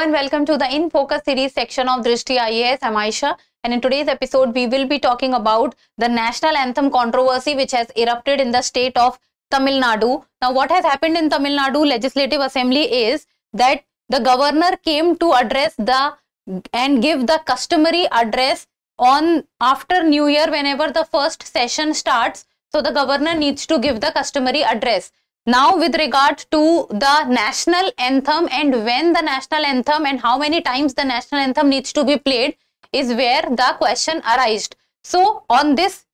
and welcome to the In Focus series section of Drishti IAS. I'm Aisha, and in today's episode we will be talking about the national anthem controversy which has erupted in the state of Tamil Nadu. Now what has happened in Tamil Nadu Legislative Assembly is that the governor came to address and give the customary address on after New Year whenever the first session starts. So the governor needs to give the customary address. Now with regard to the national anthem and when the national anthem and how many times the national anthem needs to be played is where the question arises. So on this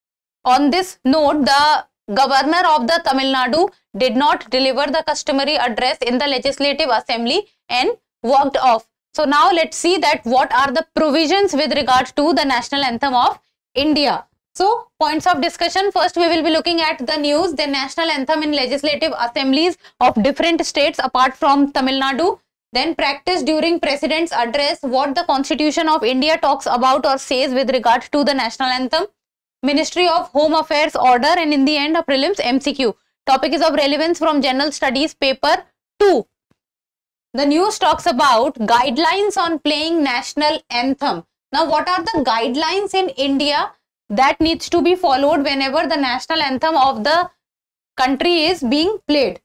note, the governor of the Tamil Nadu did not deliver the customary address in the Legislative Assembly and walked off. So now let's see that what are the provisions with regard to the national anthem of India. So, points of discussion. First, we will be looking at the news, the national anthem in legislative assemblies of different states apart from Tamil Nadu. Then, practice during President's address, what the Constitution of India talks about or says with regard to the national anthem. Ministry of Home Affairs order, and in the end, a prelims MCQ. Topic is of relevance from General Studies paper 2. The news talks about guidelines on playing national anthem. Now, what are the guidelines in India that needs to be followed whenever the national anthem of the country is being played?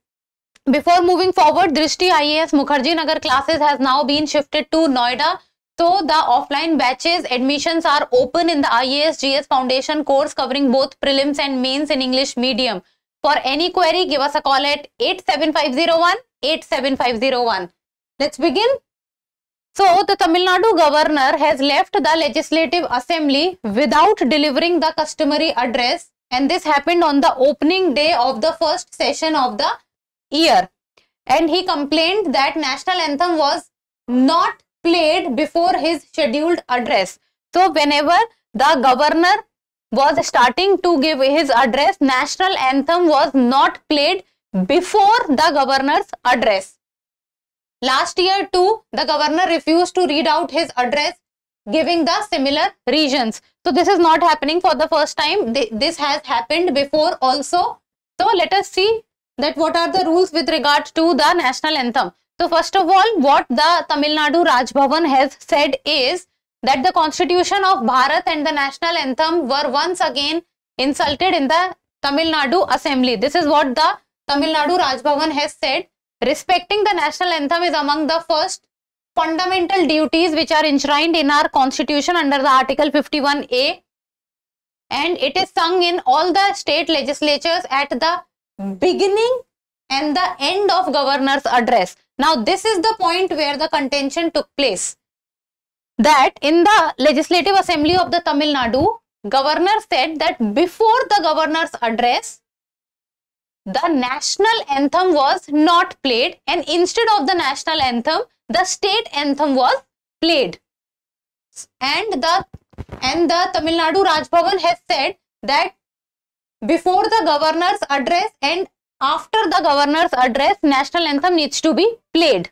Before moving forward, Drishti IAS Mukherjee Nagar classes has now been shifted to Noida. So the offline batches admissions are open in the IAS GS Foundation course covering both prelims and mains in English medium. For any query, give us a call at 87501 87501. Let's begin. So, the Tamil Nadu governor has left the Legislative Assembly without delivering the customary address, and this happened on the opening day of the first session of the year. And he complained that national anthem was not played before his scheduled address. So, whenever the governor was starting to give his address, national anthem was not played before the governor's address. Last year too, the governor refused to read out his address, giving the similar reasons. So this is not happening for the first time. This has happened before also. So let us see that what are the rules with regard to the national anthem. So first of all, what the Tamil Nadu Raj Bhavan has said is that the Constitution of Bharat and the national anthem were once again insulted in the Tamil Nadu Assembly. This is what the Tamil Nadu Raj Bhavan has said. Respecting the national anthem is among the first fundamental duties which are enshrined in our constitution under the Article 51A, and it is sung in all the state legislatures at the beginning and the end of governor's address. Now this is the point where the contention took place, that in the Legislative Assembly of the Tamil Nadu, governor said that before the governor's address, the national anthem was not played, and instead of the national anthem, the state anthem was played. And the Tamil Nadu Raj Bhavan has said that before the governor's address and after the governor's address, national anthem needs to be played.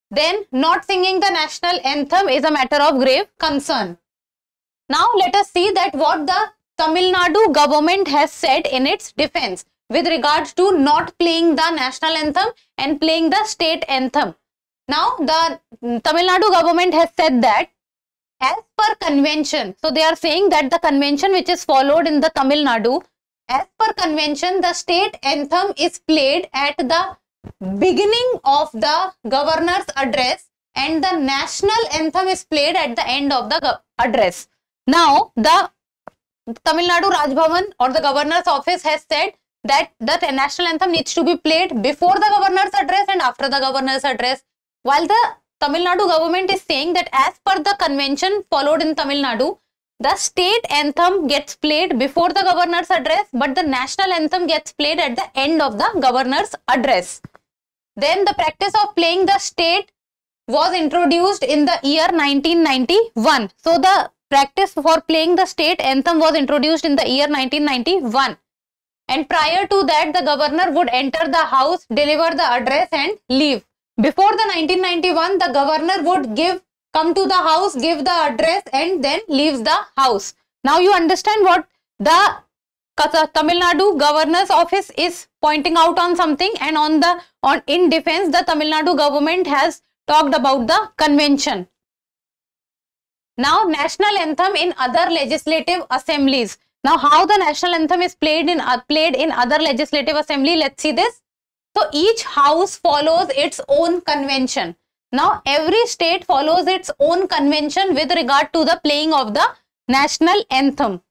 Then not singing the national anthem is a matter of grave concern. Now let us see that what the Tamil Nadu government has said in its defense with regards to not playing the national anthem and playing the state anthem. Now, the Tamil Nadu government has said that as per convention, so they are saying that the convention which is followed in the Tamil Nadu, as per convention, the state anthem is played at the beginning of the governor's address and the national anthem is played at the end of the address. Now, the Tamil Nadu Raj Bhavan or the governor's office has said that the national anthem needs to be played before the governor's address and after the governor's address, while the Tamil Nadu government is saying that as per the convention followed in Tamil Nadu, the state anthem gets played before the governor's address, but the national anthem gets played at the end of the governor's address. Then the practice of playing the state was introduced in the year 1991. So the practice for playing the state anthem was introduced in the year 1991. And prior to that, the governor would enter the house, deliver the address and leave. Before the 1991, the governor would come to the house, give the address and then leaves the house. Now you understand what the Tamil Nadu governor's office is pointing out on something, and in defense, the Tamil Nadu government has talked about the convention. Now, national anthem in other legislative assemblies. Now, how the national anthem is played in other legislative assembly? Let's see this. So, each house follows its own convention. Now, every state follows its own convention with regard to the playing of the national anthem.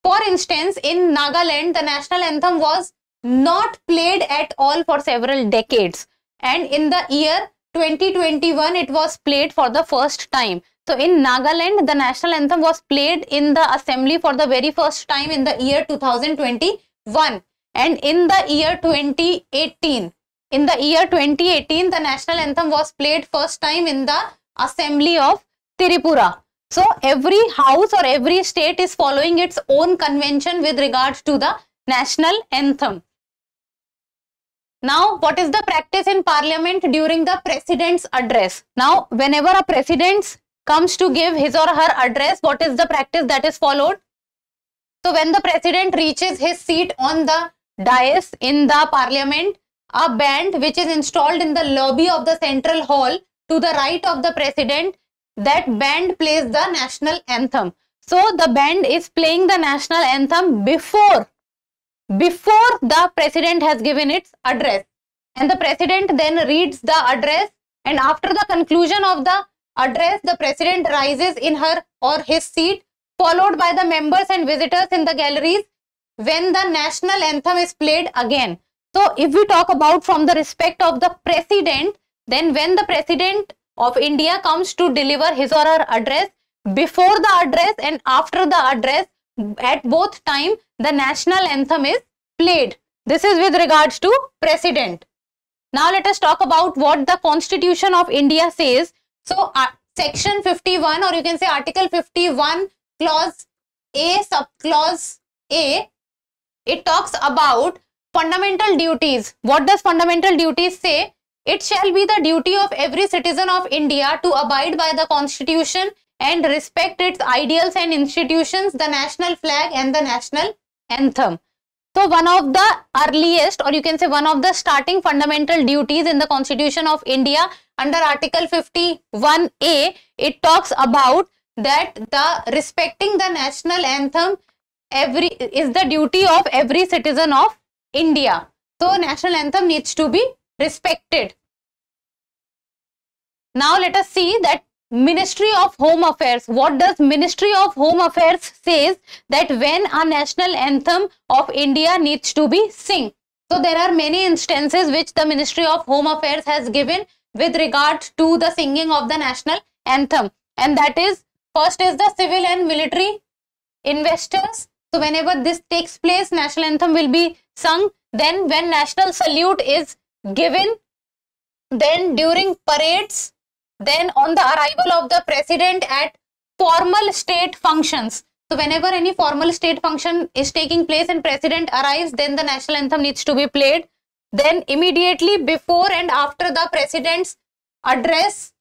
For instance, in Nagaland, the national anthem was not played at all for several decades. And in the year 2021, it was played for the first time. So, in Nagaland, the national anthem was played in the assembly for the very first time in the year 2021. And in the year 2018, the national anthem was played first time in the assembly of Tripura. So, every house or every state is following its own convention with regards to the national anthem. Now, what is the practice in parliament during the president's address? Now, whenever a president comes to give his or her address, what is the practice that is followed? So, when the president reaches his seat on the dais in the parliament, a band which is installed in the lobby of the central hall to the right of the president, that band plays the national anthem. So, the band is playing the national anthem before the president has given its address. And the president then reads the address, and after the conclusion of the address, the president rises in her or his seat, followed by the members and visitors in the galleries when the national anthem is played again. So, if we talk about from the respect of the president, then when the president of India comes to deliver his or her address, before the address and after the address, at both time, the national anthem is played. This is with regards to president. Now, let us talk about what the Constitution of India says. So, section 51, or you can say article 51, clause A, subclause A, it talks about fundamental duties. What does fundamental duties say? It shall be the duty of every citizen of India to abide by the Constitution and respect its ideals and institutions, the national flag and the national anthem. So, one of the earliest, or you can say one of the starting fundamental duties in the Constitution of India under article 51A, it talks about that the respecting the national anthem is the duty of every citizen of India. So, national anthem needs to be respected. Now, let us see that Ministry of Home Affairs. What does Ministry of Home Affairs says? That when a national anthem of India needs to be sung. So, there are many instances which the Ministry of Home Affairs has given with regard to the singing of the national anthem. And that is, first is the civil and military investors. So, whenever this takes place, national anthem will be sung. Then when national salute is given, then during parades, then on the arrival of the president at formal state functions. So, whenever any formal state function is taking place and president arrives, then the national anthem needs to be played. Then immediately before and after the president's address,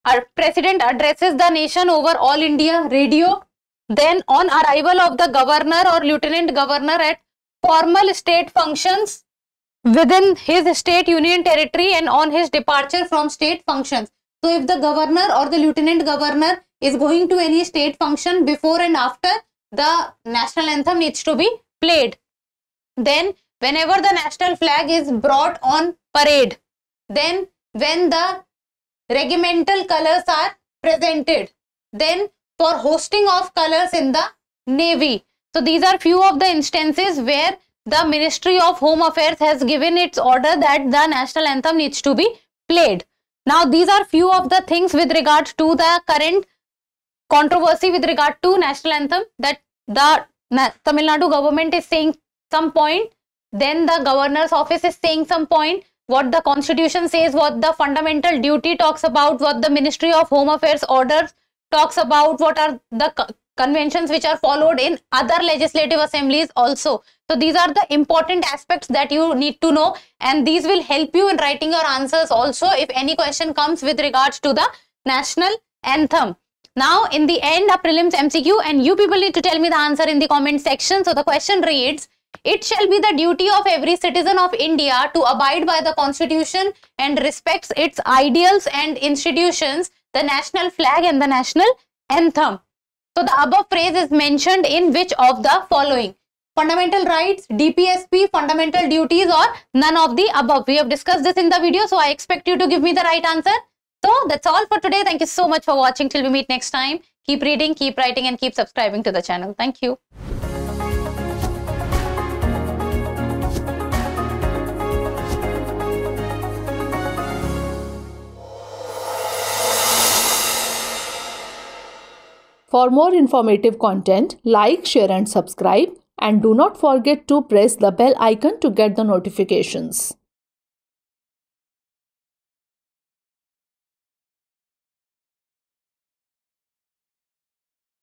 our president addresses the nation over All India Radio. Then on arrival of the governor or lieutenant governor at formal state functions within his state union territory and on his departure from state functions. So, if the governor or the lieutenant governor is going to any state function, before and after, the national anthem needs to be played. Then whenever the national flag is brought on parade, then when the regimental colors are presented, then for hosting of colors in the Navy. So, these are few of the instances where the Ministry of Home Affairs has given its order that the national anthem needs to be played. Now, these are few of the things with regard to the current controversy with regard to national anthem, that the Tamil Nadu government is saying some point, then the governor's office is saying some point, what the constitution says, what the fundamental duty talks about, what the Ministry of Home Affairs orders talks about, what are the conventions which are followed in other legislative assemblies also. So, these are the important aspects that you need to know, and these will help you in writing your answers also if any question comes with regards to the national anthem. Now, in the end, a prelims MCQ, and you people need to tell me the answer in the comment section. So, the question reads, It shall be the duty of every citizen of India to abide by the Constitution and respects its ideals and institutions, the national flag and the national anthem. So the above phrase is mentioned in which of the following? Fundamental rights, DPSP, fundamental duties, or none of the above. We have discussed this in the video, so I expect you to give me the right answer. So that's all for today. Thank you so much for watching. Till we meet next time, keep reading, keep writing, and keep subscribing to the channel. Thank you. For more informative content, like, share and subscribe, and do not forget to press the bell icon to get the notifications.